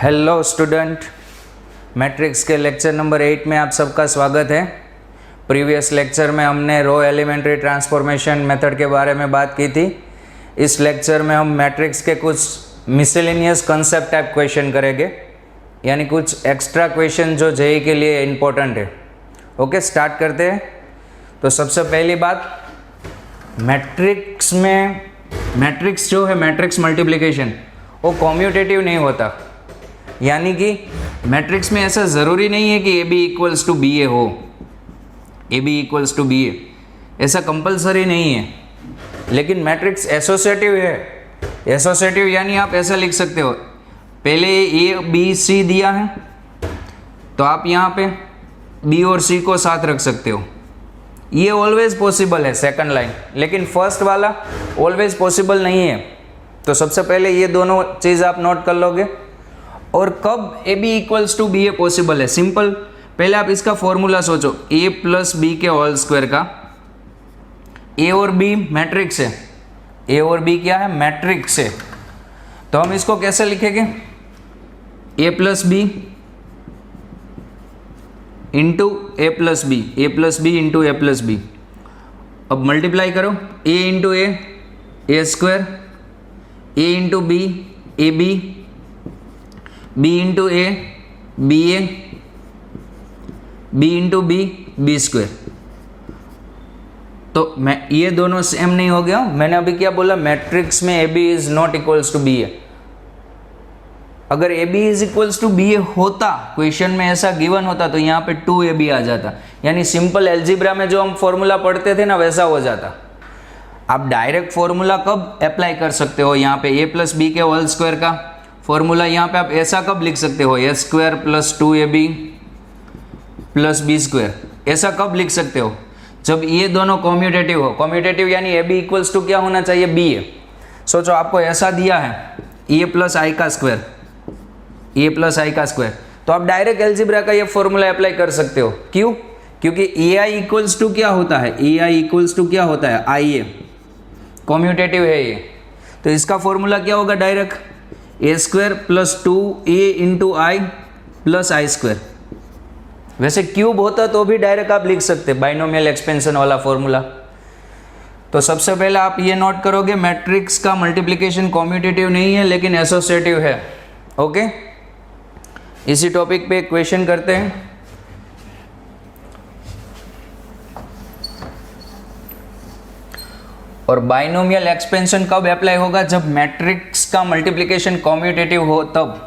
Hello student, matrix के lecture number 8 में आप सबका स्वागत है। प्रीवियस लेक्चर में हमने रो एलिमेंट्री ट्रांसफॉर्मेशन मेथड के बारे में बात की थी। इस लेक्चर में हम मैट्रिक्स के कुछ मिसलेनियस कंसेप्ट टाइप क्वेश्चन करेंगे, यानी कुछ एक्स्ट्रा क्वेश्चन जो जेईई के लिए इम्पोर्टेंट है। ओके, स्टार्ट करते हैं। तो सबसे पहली बात, मैट्रिक्स में मैट्रिक्स जो है मैट्रिक्स मल्टीप्लिकेशन वो कॉम्यूटेटिव नहीं होता, यानी कि मैट्रिक्स में ऐसा ज़रूरी नहीं है कि A B equals to B A हो, A B equals to B A, ऐसा कंपलसरी नहीं है। लेकिन मैट्रिक्स एसोसिएटिव है। एसोसिएटिव यानी आप ऐसा लिख सकते हो, पहले ए बी सी दिया है तो आप यहाँ पे बी और सी को साथ रख सकते हो, ये ऑलवेज पॉसिबल है सेकंड लाइन। लेकिन फर्स्ट वाला ऑलवेज पॉसिबल नहीं है। तो सबसे पहले ये दोनों चीज़ आप नोट कर लोगे। और कब A B equals to B A possible है? सिंपल, पहले आप इसका फॉर्मूला सोचो, ए प्लस बी के होल स्क्वायर का। ए और बी मैट्रिक्स है, ए और बी क्या है? मैट्रिक्स है। तो हम इसको कैसे लिखेंगे? A plus B into A plus B, A plus B into A plus B. अब मल्टीप्लाई करो, A into A square, A into B A B, B into A B A, B into B B square. तो मैं ये दोनों same नहीं हो गया। मैंने अभी क्या बोला? मैट्रिक्स में A B is not equals to B A. अगर A B is equals to B A होता, क्वेश्चन में ऐसा गिवन होता, तो यहाँ पे 2ab आ जाता, यानी सिंपल एल्जीब्रा में जो हम फॉर्मूला पढ़ते थे ना वैसा हो जाता। आप डायरेक्ट फॉर्मूला कब अप्लाई कर सकते हो? यहाँ पे ए प्लस बी के होल स्क्वायर का फॉर्मूला यहाँ पे आप ऐसा कब लिख सकते हो? A square plus 2ab plus B square, ऐसा कब लिख सकते हो? जब ये दोनों कॉम्यूटेटिव हो। कॉम्यूटेटिव यानी ए बी इक्वल्स टू क्या होना चाहिए? बी ए। सोचो आपको ऐसा दिया है ए प्लस आई का स्क्वायर, ए प्लस आई का स्क्वायर, तो आप डायरेक्ट एल्जीब्रा का ये फॉर्मूला अप्लाई कर सकते हो। क्यों? क्योंकि ए आई इक्वल्स टू क्या होता है? ए आई इक्वल्स टू क्या होता है? आई ए, कॉम्यूटेटिव है ये। तो इसका फॉर्मूला क्या होगा? डायरेक्ट ए स्क्वायर प्लस 2a इंटू आई प्लस आई स्क्वायर। वैसे क्यूब होता तो भी डायरेक्ट आप लिख सकते, बाइनोमियल एक्सपेंशन वाला फॉर्मूला। तो सबसे पहले आप ये नोट करोगे, मैट्रिक्स का मल्टीप्लिकेशन कॉम्यूटेटिव नहीं है लेकिन एसोसिएटिव है। ओके, इसी टॉपिक पे क्वेश्चन करते हैं। और बाइनोमियल एक्सपेंशन कब अप्लाई होगा? जब मैट्रिक्स का मल्टीप्लिकेशन कॉम्यूटेटिव हो तब।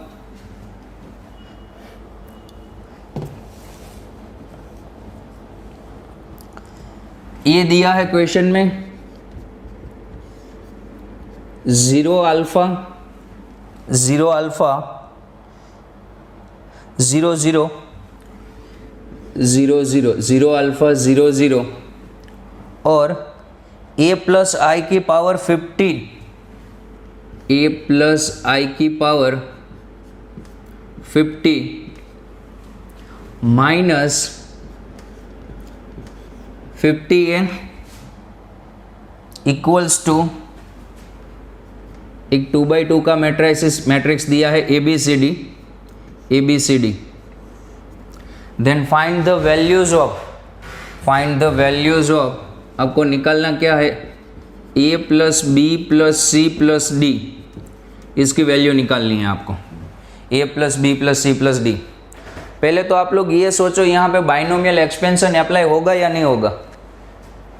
ये दिया है क्वेश्चन में 0 अल्फा 0 अल्फा 0 0 0 0 0 अल्फा 0 0 और a प्लस आई की पावर 50, a प्लस आई की power 50 minus 50a equals to एक 2x2 का मैट्रिक्स दिया है A B C D. Then find the values of आपको निकालना क्या है? a plus B plus C plus D, इसकी वैल्यू निकालनी है आपको। a plus B plus C plus D. पहले तो आप लोग ये सोचो, यहाँ पे बाइनोमियल एक्सपेंशन अप्लाई होगा या नहीं होगा?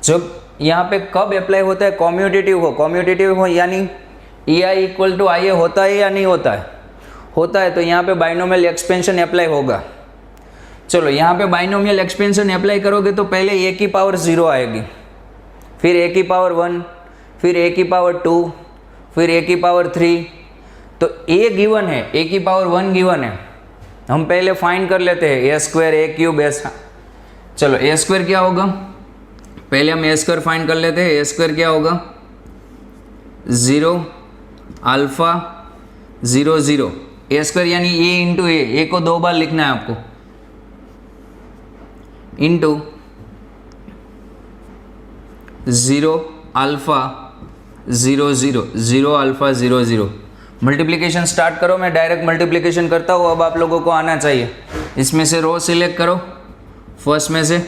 जब यहाँ पे कब अप्लाई होता है? कॉम्यूटेटिव हो यानी ए आई इक्वल टू आई ए होता है या नहीं होता है? होता है, तो यहाँ पे बाइनोमियल एक्सपेंशन अप्लाई होगा। चलो, यहाँ पे बाइनोमियल एक्सपेंशन अप्लाई करोगे तो पहले ए की पावर 0 आएगी, फिर ए की पावर 1, फिर ए की पावर 2, फिर ए की पावर 3। तो ए गिवन है, ए की पावर 1 गिवन है। हम पहले फाइंड कर लेते हैं ए स्क्वायर ए क्यूब ऐसा। चलो, ए स्क्वायर क्या होगा? पहले हम ए स्क्वायर फाइंड कर लेते हैं। ए स्क्वायर क्या होगा? 0 अल्फा 0 0। ए स्क्वायर यानी ए इंटू ए को 2 बार लिखना है आपको, into 0 alpha 0 0 0 alpha 0 0 multiplication start करो, मैं डायरेक्ट मल्टीप्लिकेशन करता हूँ, अब आप लोगों को आना चाहिए। इसमें से रो सिलेक्ट करो फर्स्ट में से,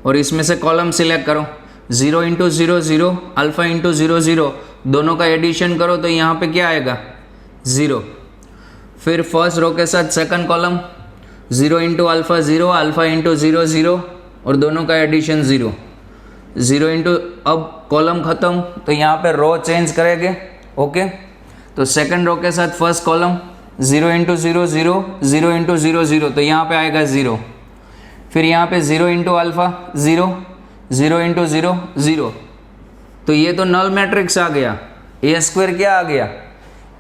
और इसमें से कॉलम सिलेक्ट करो। 0 इंटू 0 0, अल्फ़ा इंटू 0 0, दोनों का एडिशन करो तो यहाँ पे क्या आएगा 0। फिर फर्स्ट रो के साथ second column 0 into alpha 0, alpha into 0 0, और दोनों का एडिशन 0 0 इंटू, अब कॉलम ख़त्म तो यहाँ पे रो चेंज करेंगे। ओके, तो सेकंड रो के साथ फर्स्ट कॉलम 0 इंटू 0 0, 0 इंटू 0 0, तो यहाँ पे आएगा 0। फिर यहाँ पे 0 इंटू अल्फ़ा 0, 0 इंटू 0 0, तो ये तो नल मैट्रिक्स आ गया। ए स्क्वायर क्या आ गया,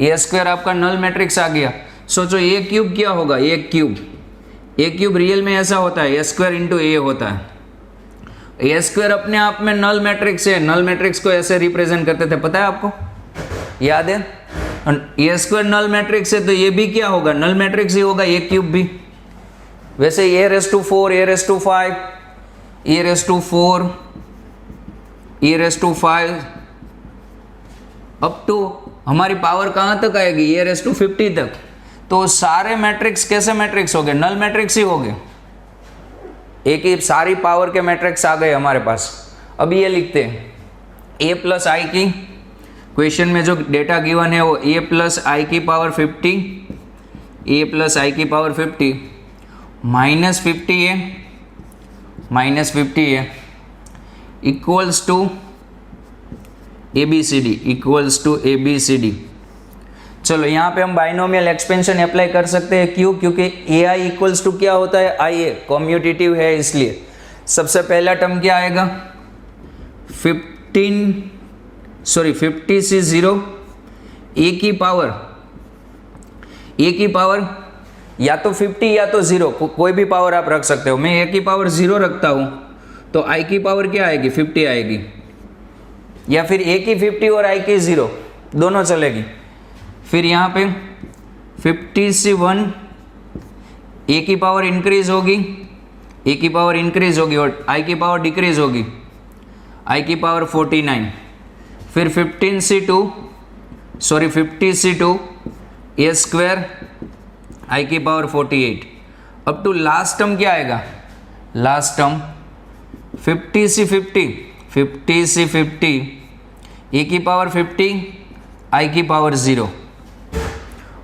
ए स्क्वायर आपका नल मैट्रिक्स आ गया। सोचो ए क्यूब क्या होगा, ए क्यूब रियल में ऐसा होता है, ए स्क्वायर इंटू ए होता है। ए स्क्वायर अपने आप में नल मैट्रिक्स है, नल मैट्रिक्स को ऐसे रिप्रेजेंट करते थे, पता है आपको, याद है? ए स्क्वायर नल मैट्रिक्स है तो ये भी क्या होगा, नल मैट्रिक्स ही होगा, ए क्यूब भी। वैसे A raise to 4, A raise to 5, A raise to 4, A raise to 5, up to हमारी पावर कहाँ तक आएगी, ए रेस टू 50 तक। तो सारे मैट्रिक्स कैसे मैट्रिक्स हो गए, नल मैट्रिक्स ही हो गए, एक ही सारी पावर के मैट्रिक्स आ गए हमारे पास। अब ये लिखते हैं a प्लस आई की, क्वेश्चन में जो डेटा गिवन है वो a प्लस आई की पावर 50, a प्लस आई की पावर 50 माइनस 50 है equals to A B C D. चलो यहाँ पे हम बाइनोमियल एक्सपेंशन अप्लाई कर सकते हैं, क्यों? क्योंकि ए आई इक्वल्स टू क्या होता है, आई ए, कॉम्यूटेटिव है इसलिए। सबसे पहला टर्म क्या आएगा 50 से 0, ए की पावर या तो 50 या तो 0, कोई भी पावर आप रख सकते हो। मैं ए की पावर 0 रखता हूँ तो आई की पावर क्या आएगी 50 आएगी, या फिर ए की 50 और आई की 0 दोनों चलेगी। फिर यहाँ पे 50 से 1, ए की पावर इंक्रीज होगी, और आई की पावर डिक्रीज होगी, आई की पावर 49। फिर 50 से 2 ए स्क्वायर, आई की पावर 48। अब टू लास्ट टर्म क्या आएगा, लास्ट टर्म 50 से 50, ए की पावर 50, आई की पावर 0,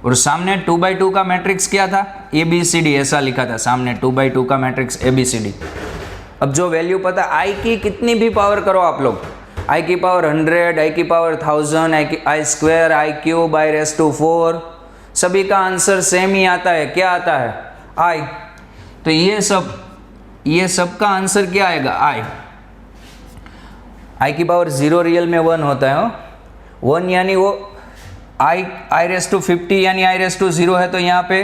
और सामने 2/2 का मैट्रिक्स क्या था, ए बी सी डी, ऐसा लिखा था सामने 2/2 का matrix A B C D. अब जो वैल्यू पता, आई की कितनी भी पावर करो आप लोग, आई की पावर 100, आई की power 1000, i square, i cube, i raise to 4, सभी का आंसर सेम ही आता है, क्या आता है आई। तो ये सब का आंसर क्या आएगा आई की पावर 0 रियल में 1 होता है, 1 यानी वो आई रेस टू 50 यानी आई रेस टू 0 है। तो यहाँ पे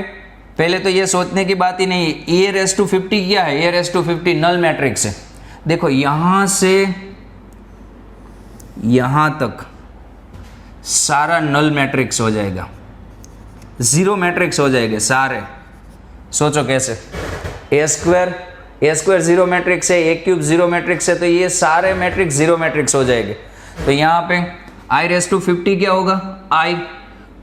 पहले तो ये सोचने की बात ही नहीं है, ए रेस टू 50 क्या है, ए रेस टू 50 नल मैट्रिक्स है। देखो यहाँ से यहाँ तक सारा नल मैट्रिक्स हो जाएगा, 0 मैट्रिक्स हो जाएंगे सारे। सोचो कैसे, ए स्क्वायर 0 मैट्रिक्स है, ए क्यूब 0 मैट्रिक्स है, तो ये सारे मैट्रिक्स 0 मैट्रिक्स हो जाएंगे। तो यहाँ पे आई रेस टू 50 क्या होगा, आई,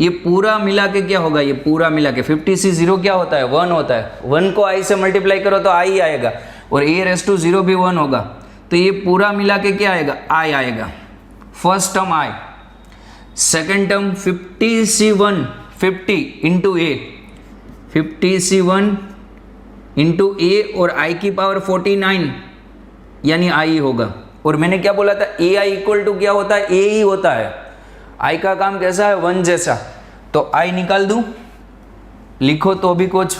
ये पूरा मिला के क्या होगा, ये पूरा मिला के 50 से 0 क्या होता है 1 होता है, 1 को आई से मल्टीप्लाई करो तो आई आएगा, और ए रेस टू 0 भी 1 होगा, तो ये पूरा मिला के क्या आएगा आई आएगा। फर्स्ट टर्म आई, सेकेंड टर्म 50 से 1, 50 इंटू ए, 50 से 1 इंटू ए, और आई की पावर 49 यानी आई होगा। और मैंने क्या बोला था, ए आई इक्वल टू क्या होता है, ए ही होता है। आई का काम कैसा है, 1 जैसा, तो आई निकाल दूं, लिखो तो भी कुछ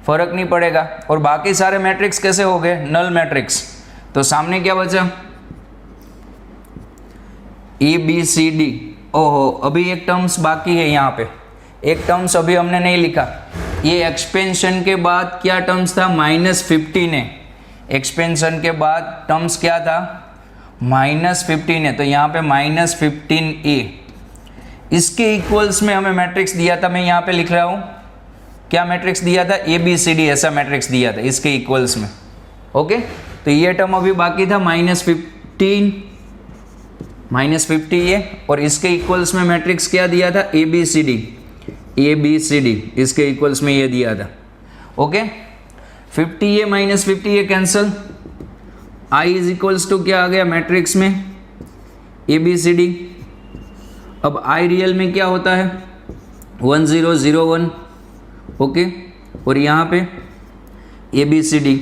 फर्क नहीं पड़ेगा। और बाकी सारे मैट्रिक्स कैसे हो गए, नल मैट्रिक्स। तो सामने क्या बचा, ए बी सी डी। ओहो, अभी एक टर्म्स बाकी है, यहाँ पे एक टर्म्स अभी हमने नहीं लिखा। ये एक्सपेंशन के बाद क्या टर्म्स था, -15 है। एक्सपेंशन के बाद टर्म्स क्या था, -15 है, तो यहाँ पे -15a। इसके इक्वल्स में हमें मैट्रिक्स दिया था, मैं यहाँ पे लिख रहा हूँ, क्या मैट्रिक्स दिया था, ए बी सी डी ऐसा मैट्रिक्स दिया था इसके इक्वल्स में। ओके, तो ये टर्म अभी बाकी था -15 -50 ये, और इसके इक्वल्स में मैट्रिक्स क्या दिया था, ए बी सी डी, इसके इक्वल्स में ये दिया था। ओके, 50 ये -50 ये cancel, I is equals to क्या आ गया मैट्रिक्स में, ए बी सी डी। अब आई रियल में क्या होता है, 1 0 0 1। ओके, और यहाँ पे ए बी सी डी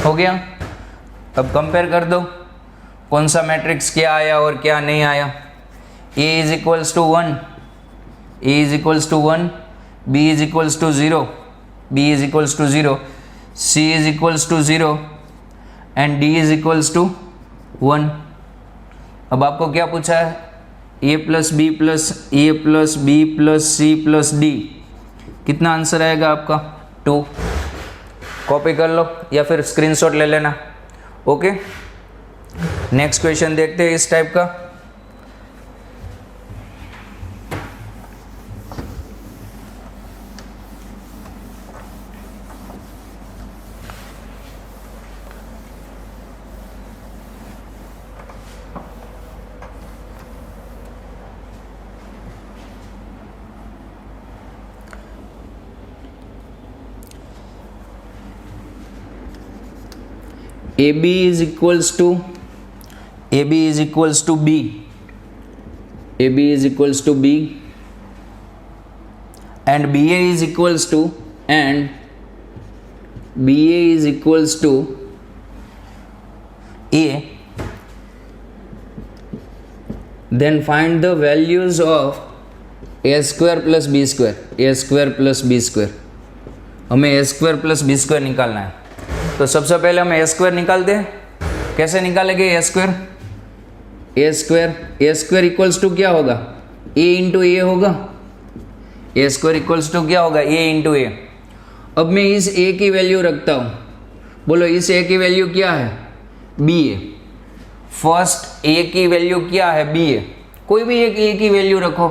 हो गया। अब कंपेयर कर दो कौन सा मैट्रिक्स क्या आया और क्या नहीं आया। A is equals to 1, A is equals to 1, B is equals to 0, B is equals to 0, C is equals to 0 and D is equals to 1। अब आपको क्या पूछा है, A plus B plus C plus D, कितना answer आएगा आपका, 2। Copy कर लो या फिर स्क्रीनशॉट ले लेना। ओके, नेक्स्ट क्वेश्चन देखते हैं इस टाइप का। AB is equals to B, AB is equals to B and BA is equals to A, then find the values of A square plus B square। हमें A square plus B square निकालना है। तो सबसे पहले हम ए square निकालते हैं। कैसे निकालेंगे A square, A square equals to क्या होगा, ए इंटू ए होगा। ए स्क्वायर इक्वल्स टू क्या होगा, ए इंटू ए। अब मैं इस ए की वैल्यू रखता हूँ, बोलो इस ए की वैल्यू क्या है, बी ए। फर्स्ट ए की वैल्यू क्या है, बी ए। कोई भी एक ए की वैल्यू रखो,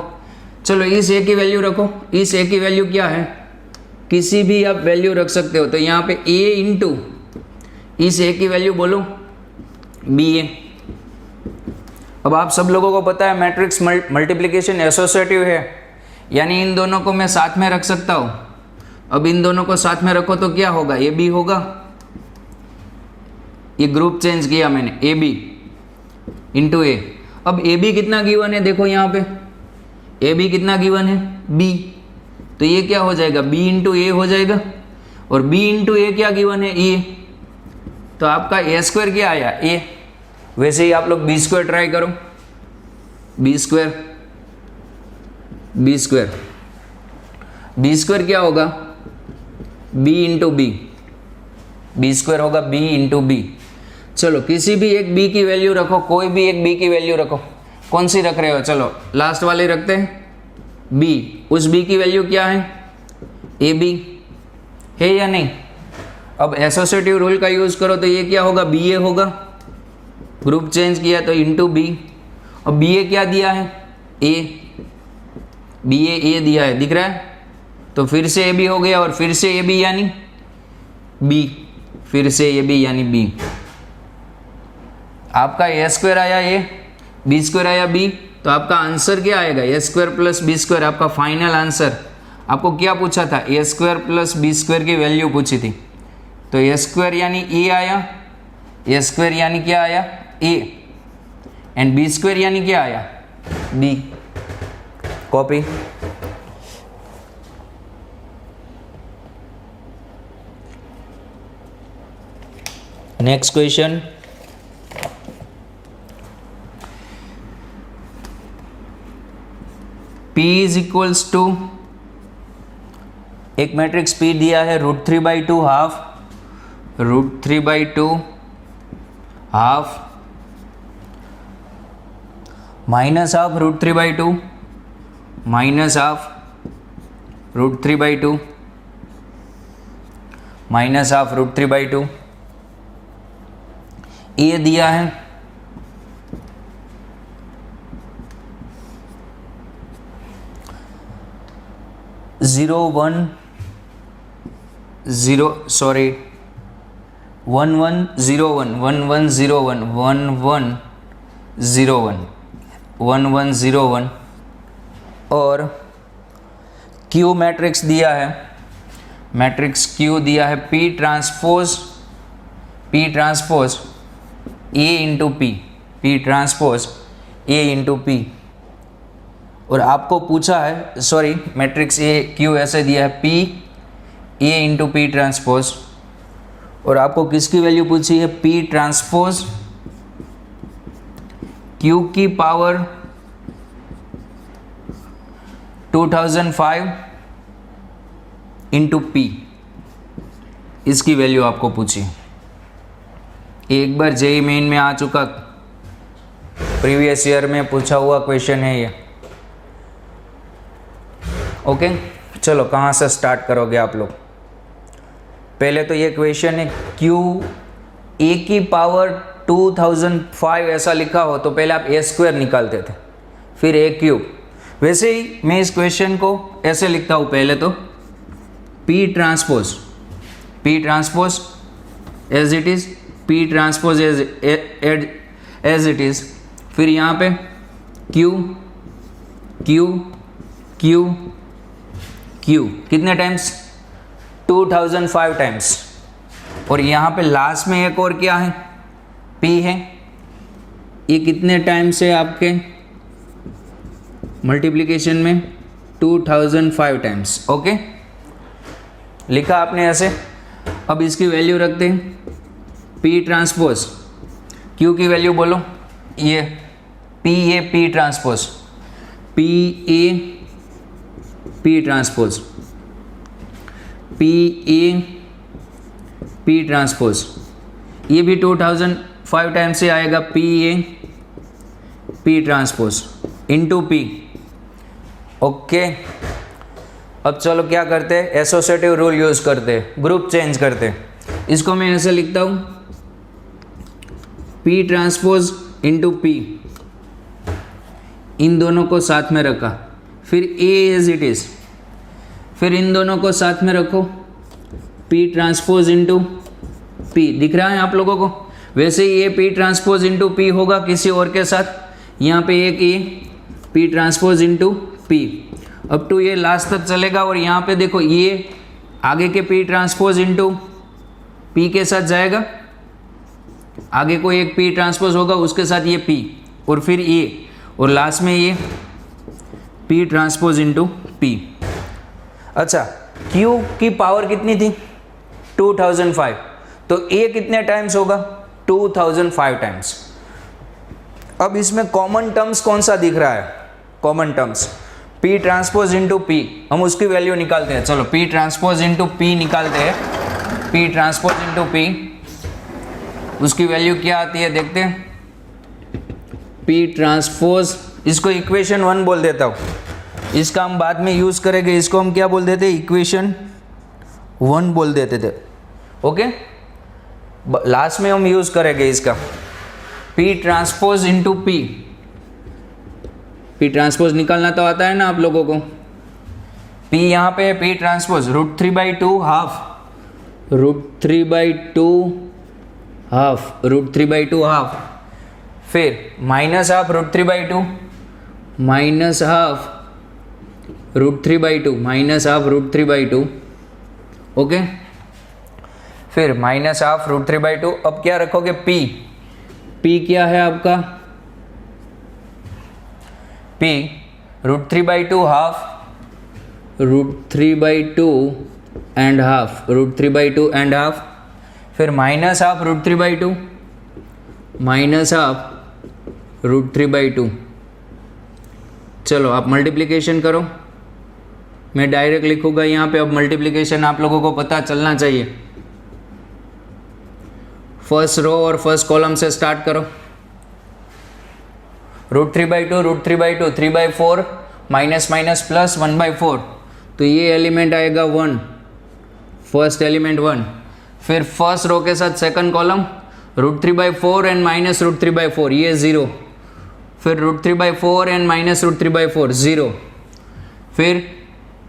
चलो इस ए की वैल्यू रखो, इस ए की वैल्यू क्या है, किसी भी आप वैल्यू रख सकते हो। तो यहाँ पे ए इंटू इस ए की वैल्यू बोलो बी ए। अब आप सब लोगों को पता है मैट्रिक्स मल्टीप्लिकेशन एसोसिएटिव है, यानी इन दोनों को मैं साथ में रख सकता हूँ। अब इन दोनों को साथ में रखो तो क्या होगा, ए बी होगा। ये ग्रुप चेंज किया मैंने, ए बी इंटू ए। अब ए बी कितना गिवन है, देखो यहाँ पे ए बी कितना गिवन है, बी। तो ये क्या हो जाएगा, बी इंटू ए हो जाएगा, और बी इंटू ए क्या गिवन है, ए। तो आपका ए स्क्वायर क्या आया, ए। वैसे ही आप लोग बी स्क्वायर ट्राई करो, बी स्क्वायर क्या होगा, बी इंटू बी स्क्वायर होगा बी इंटू बी। चलो किसी भी एक बी की वैल्यू रखो, कोई भी एक बी की वैल्यू रखो। कौन सी रख रहे हो, चलो लास्ट वाले रखते हैं, बी। उस बी की वैल्यू क्या है, ए बी है या नहीं। अब एसोसिएटिव रूल का यूज करो तो ये क्या होगा, बी ए होगा। ग्रुप चेंज किया तो इंटू बी। और बी ए क्या दिया है, ए, बी ए दिया है, दिख रहा है। तो फिर से ए बी हो गया, और फिर से ए बी यानी बी, फिर से ए बी यानी बी। आपका ए स्क्वायर आया ए, बी स्क्वायर आया बी। तो आपका आंसर क्या आएगा, ए स्क्वायर प्लस बी स्क्वायर। आपका फाइनल आंसर। आपको क्या पूछा था, ए स्क्वायर प्लस बी स्क्वायर की वैल्यू पूछी थी। तो ए स्क्वायर यानी ए आया, ए स्क्वायर यानी क्या आया, ए, एंड बी स्क्वायर यानी क्या आया, B. Copy. Next question, P is equals to, एक मैट्रिक्स P दिया है, √3/2 half, √3/2 half minus half √3/2 minus half √3/2 minus half √3/2। ये दिया है 0 1 0 सॉरी 1101 1101 1101 1101 और Q मैट्रिक्स दिया है, मैट्रिक्स Q दिया है P transpose A into P, P transpose A into P। और आपको पूछा है, सॉरी मैट्रिक्स Q ऐसे दिया है P A into P transpose, और आपको किसकी वैल्यू पूछी है? P ट्रांसपोज Q की पावर 2005 इंटू P, इसकी वैल्यू आपको पूछी। एक बार जेईई मेन में आ चुका, प्रीवियस ईयर में पूछा हुआ क्वेश्चन है ये। ओके चलो कहाँ से स्टार्ट करोगे आप लोग? पहले तो ये क्वेश्चन है Q A की पावर 2005 ऐसा लिखा हो तो पहले आप A स्क्वायर निकालते थे, फिर A क्यूब। वैसे ही मैं इस क्वेश्चन को ऐसे लिखता हूँ, पहले तो P transpose as it is, P transpose as it is, फिर यहाँ पे Q कितने टाइम्स? 2005 टाइम्स। और यहाँ पे लास्ट में एक और क्या है? P है। ये कितने टाइम्स है आपके मल्टीप्लिकेशन में? 2005 टाइम्स। ओके लिखा आपने ऐसे। अब इसकी वैल्यू रखते हैं, P ट्रांसपोज Q की वैल्यू बोलो, ये P transpose P transpose P transpose, ये भी 2005 टाइम से आएगा। P transpose into P। Okay अब चलो क्या करते हैं, एसोसिएटिव रूल यूज करते हैं, ग्रुप चेंज करते हैं। इसको मैं ऐसे लिखता हूँ, P ट्रांसपोज इंटू P, इन दोनों को साथ में रखा, फिर A एज इट इज, फिर इन दोनों को साथ में रखो, P ट्रांसपोज इंटू P। दिख रहा है आप लोगों को? वैसे ही ये P ट्रांसपोज इंटू P होगा किसी और के साथ, यहाँ पे एक ये P transpose into P up to ये लास्ट तक चलेगा। और यहाँ पे देखो ये आगे के P ट्रांसपोज इंटू P के साथ जाएगा, आगे कोई एक P ट्रांसपोज होगा उसके साथ ये P, और फिर ये, और लास्ट में ये P ट्रांसपोज इंटू P। अच्छा Q की पावर कितनी थी? 2005, तो A कितने टाइम्स होगा? 2005 टाइम्स। अब इसमें कॉमन टर्म्स कौन सा दिख रहा है? Common terms P transpose into P, हम उसकी वैल्यू निकालते हैं। चलो P ट्रांसपोज इंटू P निकालते हैं, P ट्रांसपोज इंटू P, उसकी वैल्यू क्या आती है देखते हैं। P ट्रांसपोज, इसको इक्वेशन 1 बोल देता हूँ, इसका हम बाद में यूज़ करेंगे, इसको हम क्या बोल देते? इक्वेशन 1 बोल देते थे। ओके लास्ट में हम यूज़ करेंगे इसका। P transpose into P, P transpose निकालना तो आता है ना आप लोगों को। P यहाँ पे है, P ट्रांसपोज √3/2 हाफ, √3/2 हाफ, फिर minus half √3/2, minus half √3/2, okay फिर माइनस हाफ √3/2। अब क्या रखोगे? P क्या है आपका? P √3/2 हाफ, √3/2 एंड हाफ, फिर माइनस हाफ √3/2, माइनस हाफ √3/2। चलो आप मल्टीप्लिकेशन करो, मैं डायरेक्ट लिखूंगा यहाँ पे। अब मल्टीप्लिकेशन आप लोगों को पता चलना चाहिए। फर्स्ट रो और फर्स्ट कॉलम से स्टार्ट करो। √3/2 3/4 माइनस माइनस प्लस 1/4, तो ये एलिमेंट आएगा 1, फर्स्ट एलिमेंट 1। फिर फर्स्ट रो के साथ सेकंड कॉलम √3/4 एंड माइनस √3/4, ये 0। फिर √3/4 एंड माइनस √3/4 0। फिर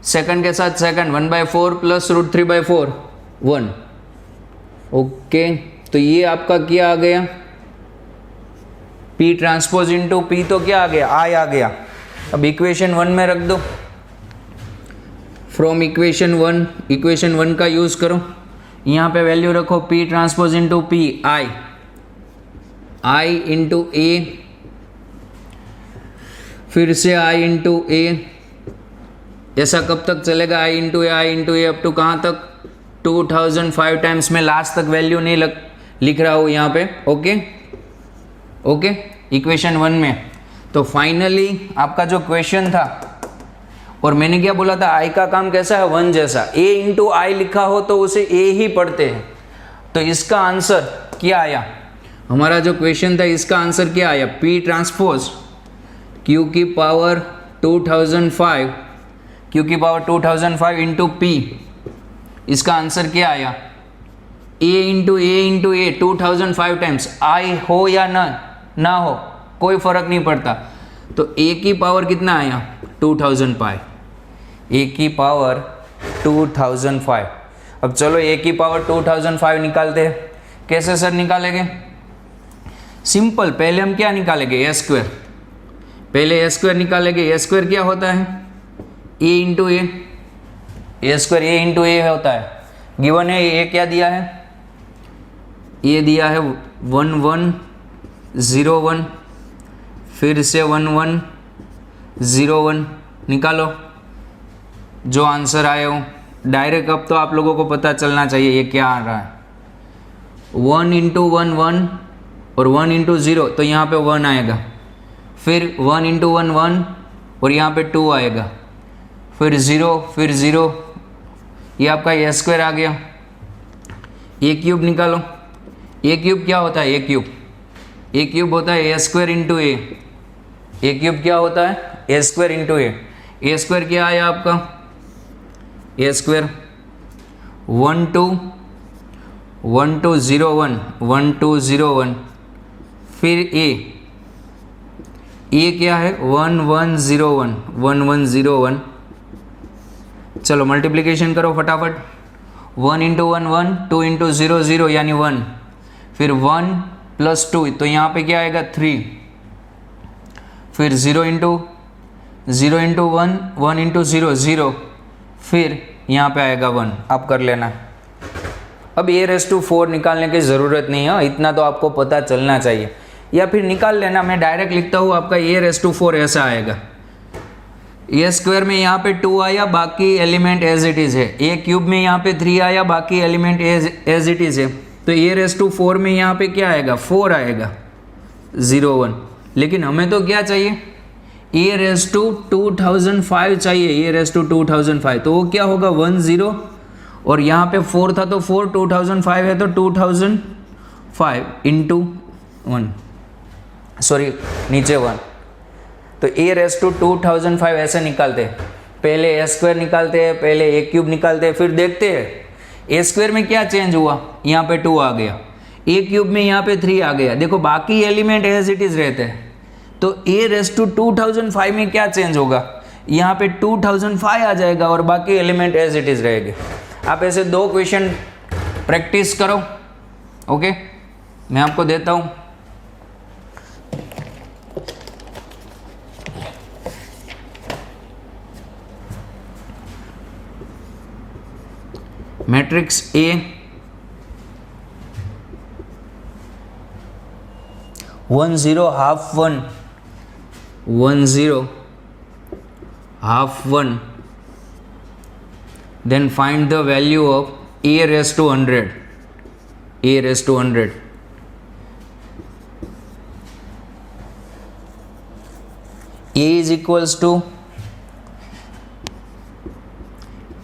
सेकंड के साथ सेकंड 1/4 प्लस √3/4 1। ओके तो ये आपका क्या आ गया, P ट्रांसपोज इंटू P तो क्या आ गया, I आ गया। अब इक्वेशन 1 में रख दो, फ्रॉम इक्वेशन 1 का यूज करो, यहाँ पे वैल्यू रखो P transpose into P, I into A, फिर से I इंटू A, ऐसा कब तक चलेगा, I into A up to कहाँ तक, 2005 टाइम्स। में लास्ट तक वैल्यू नहीं लिख रहा हूँ यहाँ पे, ओके इक्वेशन 1 में। तो फाइनली आपका जो क्वेश्चन था, और मैंने क्या बोला था, I का काम कैसा है, 1 जैसा, A इंटू I लिखा हो तो उसे A ही पढ़ते हैं। तो इसका आंसर क्या आया, हमारा जो क्वेश्चन था इसका आंसर क्या आया, P ट्रांसपोज Q की पावर 2005 इंटू P, इसका आंसर क्या आया, A into A 2005 times, I हो या ना हो कोई फर्क नहीं पड़ता। तो A की पावर कितना आया, 2005, A की पावर 2005। अब चलो A की पावर 2005 निकालते हैं। कैसे सर निकालेंगे, सिंपल, पहले हम क्या निकालेंगे, A स्क्वायर, पहले A स्क्वायर निकालेंगे। A स्क्वायर क्या होता है, A into A square, A into A होता है, गिवन है A क्या दिया है, A दिया है 1101, फिर से 1101, निकालो जो आंसर आए हो डायरेक्ट। अब तो आप लोगों को पता चलना चाहिए ये क्या आ रहा है, 1 इंटू 1 1 और 1 इंटू 0, तो यहाँ पे 1 आएगा, फिर 1 इंटू 1 1 और यहाँ पे 2 आएगा, फिर 0, ये आपका ए स्क्वायर आ गया। ए क्यूब निकालो, ए क्यूब क्या होता है, ए क्यूब होता है ए स्क्वायर इंटू ए क्यूब क्या होता है, ए स्क्वायर इंटू ए स्क्वायर क्या आया आपका, ए स्क्वायर 1201, फिर ए क्या है 1101, चलो मल्टीप्लिकेशन करो फटाफट, 1 इंटू 1 1, 2 इंटू 0 0 यानी 1, फिर 1 प्लस 2 तो यहाँ पे क्या आएगा 3, फिर 0 इंटू 1 1 इंटू 0 0, फिर यहाँ पे आएगा 1, आप कर लेना। अब a⁴ निकालने की ज़रूरत नहीं है, इतना तो आपको पता चलना चाहिए, या फिर निकाल लेना, मैं डायरेक्ट लिखता हूँ, आपका a⁴ ऐसा आएगा, ए स्क्वायर में यहाँ पे 2 आया, बाकी एलिमेंट एज इट इज़ है, ए क्यूब में यहाँ पे 3 आया, बाकी एलिमेंट एज इट इज़ है, तो a⁴ में यहाँ पे क्या आएगा 4 आएगा 0 1, लेकिन हमें तो क्या चाहिए, a⁴ चाहिए, a⁴ तो वो क्या होगा 1 0, और यहाँ पे 4 था तो 4, 2005 है तो 2005 इंटू 1, सॉरी नीचे 1, तो a⁴ ऐसे निकालते हैं, पहले ए स्क्वायर निकालते हैं, पहले ए क्यूब निकालते हैं, फिर देखते हैं ए स्क्वायर में क्या चेंज हुआ, यहाँ पे 2 आ गया, ए क्यूब में यहाँ पे 3 आ गया, देखो बाकी एलिमेंट एज इट इज़ रहते हैं, तो a⁴ में क्या चेंज होगा, यहाँ पे 2005 आ जाएगा और बाकी एलिमेंट एज इट इज़ रहेंगे। आप ऐसे 2 क्वेश्चन प्रैक्टिस करो, ओके मैं आपको देता हूँ। Matrix A 1 0 half 1 1 0 half 1, then find the value of a⁴ a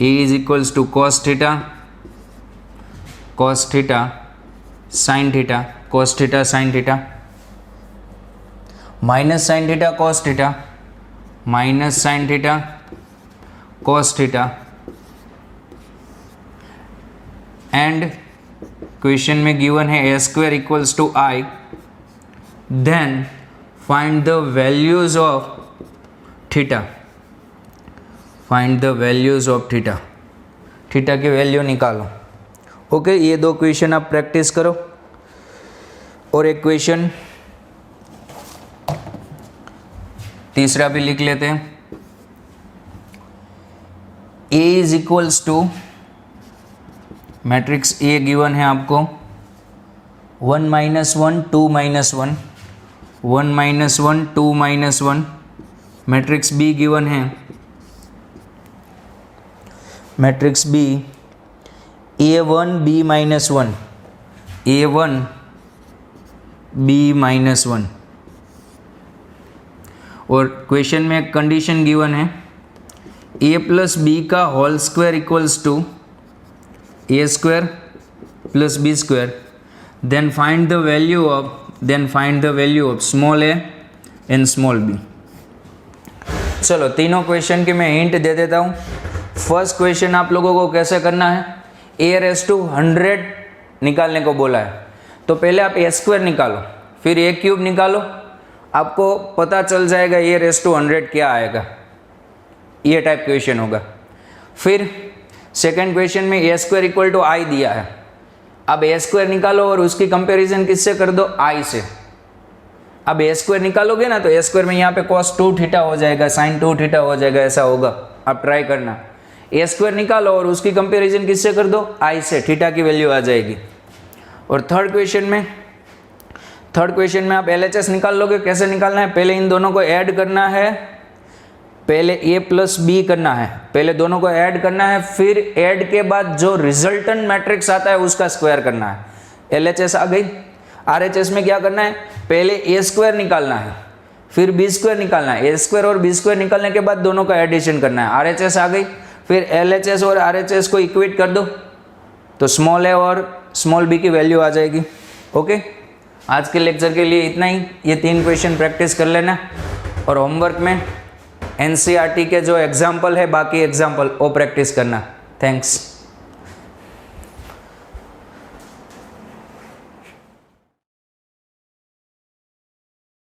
is equals to cos theta sin theta, minus sin theta cos theta, and question में given है a square equals to I, then find the values of theta, theta की value निकालो। Okay ये 2 question आप practice करो, और एक question तीसरा भी लिख लेते हैं। A is equals to matrix A given है आपको 1 -1 2 -1 1 -1 2 -1। मैट्रिक्स B गिवन है matrix B A1 B -1 A1 B -1 और क्वेश्चन में एक कंडीशन गिवन है A प्लस बी का whole square equals to A square plus B square. Then find the value of small a and small b। चलो तीनों question की मैं hint दे देता हूँ। फर्स्ट क्वेश्चन आप लोगों को कैसे करना है, a⁻100 निकालने को बोला है, तो पहले आप a स्क्वायर निकालो, फिर a क्यूब निकालो, आपको पता चल जाएगा a⁻100 क्या आएगा। ये टाइप क्वेश्चन होगा। फिर सेकंड क्वेश्चन में a square equal to i दिया है, अब a स्क्वायर निकालो और उसकी कंपैरिजन किससे कर दो, i से। अब a स्क्वायर निकालोगे ना तो a स्क्वायर में यहाँ पे cos 2 थीटा हो जाएगा, sin 2 थीटा हो जाएगा, ऐसा होगा। आप ट्राई करना, a स्क्वायर निकालो और उसकी कंपैरिजन किससे कर दो, i से, थीटा की वैल्यू आ जाएगी। और थर्ड क्वेश्चन में आप LHS निकाल लोगे। कैसे निकालना है, पहले इन दोनों को ऐड करना है, पहले a प्लस बी करना है, पहले दोनों को ऐड करना है, फिर ऐड के बाद जो रिजल्टेंट मैट्रिक्स आता है उसका स्क्वायर करना है। LHS आ गई। RHS में क्या करना है, पहले a स्क्वायर निकालना है, फिर b स्क्वायर निकालना है, a स्क्वायर और b स्क्वायर निकालने के बाद दोनों का एडिशन करना है। RHS आ गई। फिर LHS और RHS को इक्वेट कर दो तो स्मॉल a और स्मॉल b की वैल्यू आ जाएगी। ओके, आज के लेक्चर के लिए इतना ही। ये 3 क्वेश्चन प्रैक्टिस कर लेना और होमवर्क में NCERT के जो एग्जाम्पल है, बाकी एग्जाम्पल वो प्रैक्टिस करना। थैंक्स।